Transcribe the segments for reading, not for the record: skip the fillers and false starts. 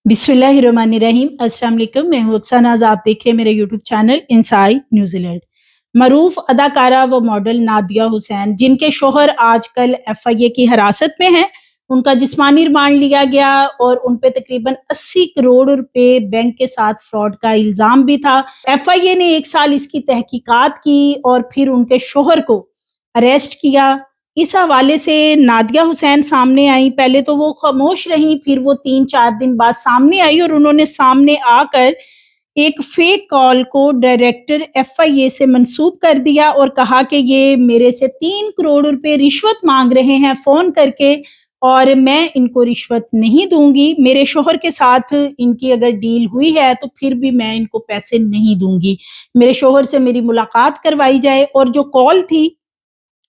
बिस्मिल्लाहिर्रहमानिर्रहीम। अस्सलाम वालेकुम। मैं हूं अक्सा नाज। आप देख रहे हैं मेरे यूट्यूब चैनल इनसाइड न्यूजीलैंड। मरूफ अदाकारा व मॉडल नादिया हुसैन, जिनके शोहर आजकल एफआईए की हिरासत में हैं, उनका जिस्मानी रिमांड लिया गया और उन पे तकरीबन 80 करोड़ रुपए बैंक के साथ फ्रॉड का इल्जाम भी था। एफआईए ने 1 साल इसकी तहकीकात की और फिर उनके शोहर को अरेस्ट किया। इस हवाले से नादिया हुसैन सामने आई। पहले तो वो खामोश रहीं, फिर वो 3-4 दिन बाद सामने आई और उन्होंने सामने आकर एक फेक कॉल को डायरेक्टर एफआईए से मंसूब कर दिया और कहा कि ये मेरे से 3 करोड़ रुपए रिश्वत मांग रहे हैं फ़ोन करके और मैं इनको रिश्वत नहीं दूँगी। मेरे शौहर के साथ इनकी अगर डील हुई है तो फिर भी मैं इनको पैसे नहीं दूँगी। मेरे शौहर से मेरी मुलाकात करवाई जाए। और जो कॉल थी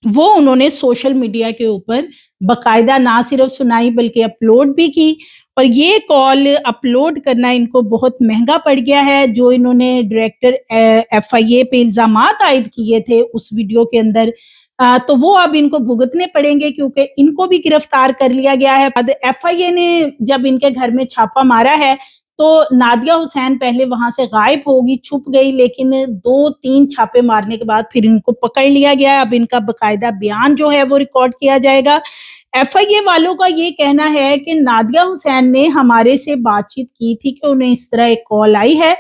वो उन्होंने सोशल मीडिया के ऊपर बाकायदा ना सिर्फ सुनाई बल्कि अपलोड भी की। और ये कॉल अपलोड करना इनको बहुत महंगा पड़ गया है। जो इन्होंने डायरेक्टर एफआईए पे इल्जामात आयद किए थे उस वीडियो के अंदर, तो वो अब इनको भुगतने पड़ेंगे क्योंकि इनको भी गिरफ्तार कर लिया गया है। एफआईए ने जब इनके घर में छापा मारा है तो नादिया हुसैन पहले वहां से गायब होगी, छुप गई, लेकिन 2-3 छापे मारने के बाद फिर इनको पकड़ लिया गया है। अब इनका बकायदा बयान जो है वो रिकॉर्ड किया जाएगा। एफआईए वालों का ये कहना है कि नादिया हुसैन ने हमारे से बातचीत की थी कि उन्हें इस तरह एक कॉल आई है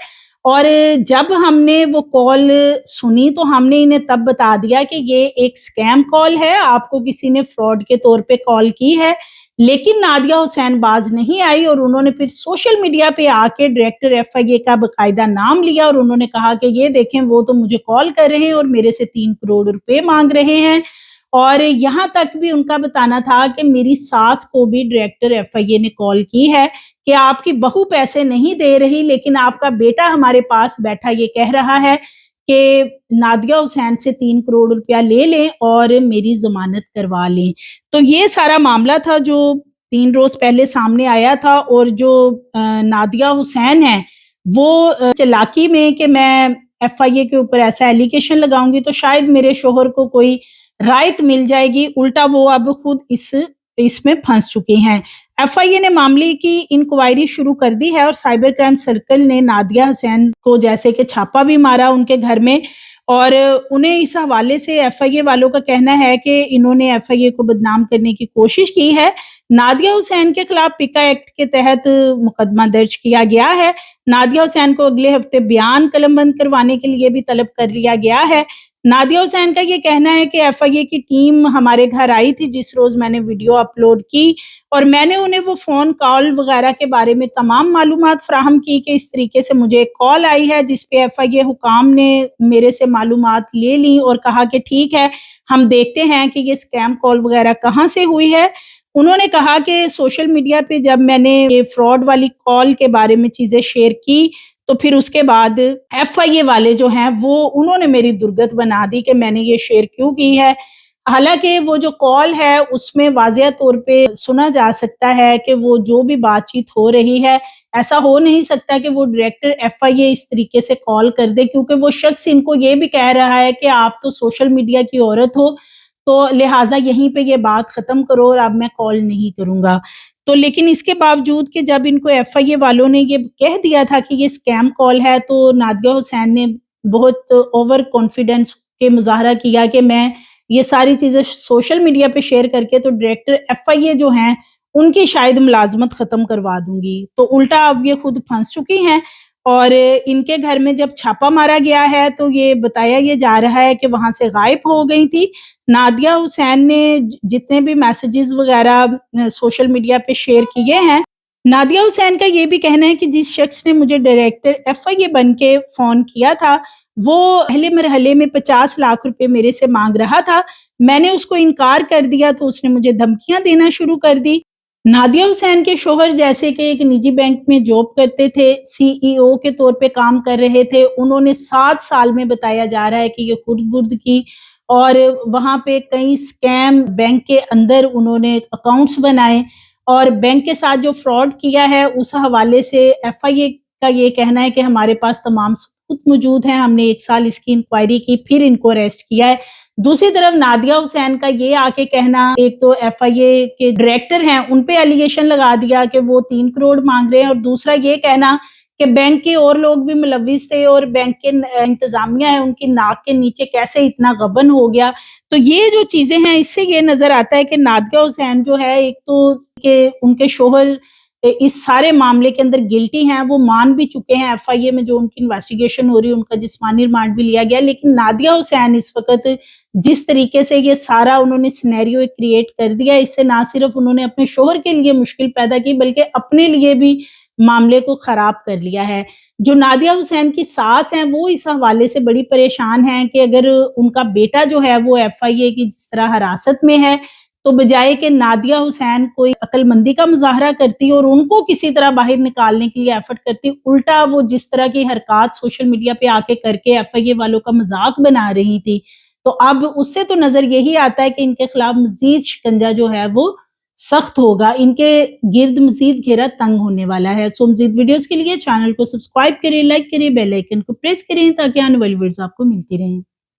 और जब हमने वो कॉल सुनी तो हमने इन्हें तब बता दिया कि ये एक स्कैम कॉल है, आपको किसी ने फ्रॉड के तौर पे कॉल की है। लेकिन नादिया हुसैन बाज नहीं आई और उन्होंने फिर सोशल मीडिया पे आके डायरेक्टर एफआईए का बकायदा नाम लिया और उन्होंने कहा कि ये देखें वो तो मुझे कॉल कर रहे हैं और मेरे से 3 करोड़ रुपए मांग रहे हैं। और यहाँ तक भी उनका बताना था कि मेरी सास को भी डायरेक्टर एफआईए ने कॉल की है कि आपकी बहू पैसे नहीं दे रही, लेकिन आपका बेटा हमारे पास बैठा ये कह रहा है कि नादिया हुसैन से 3 करोड़ रुपया ले लें और मेरी जमानत करवा लें। तो ये सारा मामला था जो 3 रोज पहले सामने आया था। और जो नादिया हुसैन है वो चालाकी में कि मैं एफआईए के ऊपर ऐसा एलिगेशन लगाऊंगी तो शायद मेरे शोहर को कोई राहत मिल जाएगी, उल्टा वो अब खुद इसमें फंस चुके हैं। एफआईए ने मामले की इंक्वायरी शुरू कर दी है और साइबर क्राइम सर्कल ने नादिया हुसैन को जैसे कि छापा भी मारा उनके घर में। और उन्हें इस हवाले से एफआईए वालों का कहना है कि इन्होंने एफआईए को बदनाम करने की कोशिश की है। नादिया हुसैन के खिलाफ पिका एक्ट के तहत मुकदमा दर्ज किया गया है। नादिया हुसैन को अगले हफ्ते बयान कलमबंद करवाने के लिए भी तलब कर लिया गया है। नादिया हुसैन का ये कहना है कि एफआईए की टीम हमारे घर आई थी जिस रोज मैंने वीडियो अपलोड की और मैंने उन्हें वो फोन कॉल वगैरह के बारे में तमाम मालूमात फराहम की कि इस तरीके से मुझे एक कॉल आई है जिस पे एफआईए हुकाम ने मेरे से मालूमात ले ली और कहा कि ठीक है हम देखते हैं कि ये स्कैम कॉल वगैरह कहाँ से हुई है। उन्होंने कहा कि सोशल मीडिया पे जब मैंने ये फ्रॉड वाली कॉल के बारे में चीजें शेयर की तो फिर उसके बाद एफआईए वाले जो हैं वो उन्होंने मेरी दुर्गत बना दी कि मैंने ये शेयर क्यों की है। हालांकि वो जो कॉल है उसमें वाज़ेह तौर पे सुना जा सकता है कि वो जो भी बातचीत हो रही है, ऐसा हो नहीं सकता कि वो डायरेक्टर एफआईए इस तरीके से कॉल कर दे, क्योंकि वो शख्स इनको ये भी कह रहा है कि आप तो सोशल मीडिया की औरत हो तो लिहाजा यहीं पे ये बात खत्म करो और अब मैं कॉल नहीं करूंगा। तो लेकिन इसके बावजूद कि जब इनको एफआईए वालों ने ये कह दिया था कि ये स्कैम कॉल है तो नादिया हुसैन ने बहुत ओवर कॉन्फिडेंस के मुजाहरा किया कि मैं ये सारी चीजें सोशल मीडिया पे शेयर करके तो डायरेक्टर एफआईए जो हैं उनकी शायद मुलाजमत खत्म करवा दूंगी। तो उल्टा अब ये खुद फंस चुकी हैं और इनके घर में जब छापा मारा गया है तो ये बताया ये जा रहा है कि वहां से गायब हो गई थी। नादिया हुसैन ने जितने भी मैसेजेस वगैरह सोशल मीडिया पे शेयर किए हैं, नादिया हुसैन का ये भी कहना है कि जिस शख्स ने मुझे डायरेक्टर एफआईए बन के फोन किया था वो पहले मरहले में 50 लाख रुपए मेरे से मांग रहा था। मैंने उसको इनकार कर दिया तो उसने मुझे धमकियां देना शुरू कर दी। नादिया हुसैन के शोहर जैसे कि एक निजी बैंक में जॉब करते थे, सीईओ के तौर पे काम कर रहे थे। उन्होंने 7 साल में बताया जा रहा है कि ये खुर्द-बुर्द की और वहाँ पे कई स्कैम बैंक के अंदर उन्होंने अकाउंट्स बनाए और बैंक के साथ जो फ्रॉड किया है उस हवाले से एफआईए का ये कहना है कि हमारे पास तमाम सबूत मौजूद हैं। हमने 1 साल इसकी इंक्वायरी की, फिर इनको अरेस्ट किया है। दूसरी तरफ नादिया हुसैन का ये आके कहना, एक तो एफआईए के डायरेक्टर हैं उन पे एलिगेशन लगा दिया कि वो 3 करोड़ मांग रहे हैं, और दूसरा ये कहना कि बैंक के और लोग भी मुलविस थे और बैंक के इंतजामिया है उनकी नाक के नीचे कैसे इतना गबन हो गया। तो ये जो चीजें हैं इससे ये नजर आता है कि नादिया हुसैन जो है, एक तो कि उनके शोहर इस सारे मामले के अंदर गिल्टी हैं, वो मान भी चुके हैं एफआईए में जो उनकी इन्वेस्टिगेशन हो रही है, उनका जिस्मानी रिमांड भी लिया गया। लेकिन नादिया हुसैन इस वक्त जिस तरीके से ये सारा उन्होंने सिनेरियो क्रिएट कर दिया, इससे ना सिर्फ उन्होंने अपने शोहर के लिए मुश्किल पैदा की बल्कि अपने लिए भी मामले को खराब कर लिया है। जो नादिया हुसैन की सास हैं वो इस हवाले से बड़ी परेशान हैं कि अगर उनका बेटा जो है वो एफआईए की जिस तरह हिरासत में है, तो बजाय कि नादिया हुसैन कोई अक्लमंदी का मुजाहरा करती और उनको किसी तरह बाहर निकालने के लिए एफर्ट करती, उल्टा वो जिस तरह की हरकत सोशल मीडिया पे आके करके एफआईए वालों का मजाक बना रही थी, तो अब उससे तो नजर यही आता है कि इनके खिलाफ मजीद शिकंजा जो है वो सख्त होगा, इनके गिर्द मजीद घेरा तंग होने वाला है। सो मजीद वीडियोस के लिए चैनल को सब्सक्राइब करें, लाइक करें, बेल आइकन को प्रेस करें ताकि आने वाली वीडियोस आपको मिलती रहें।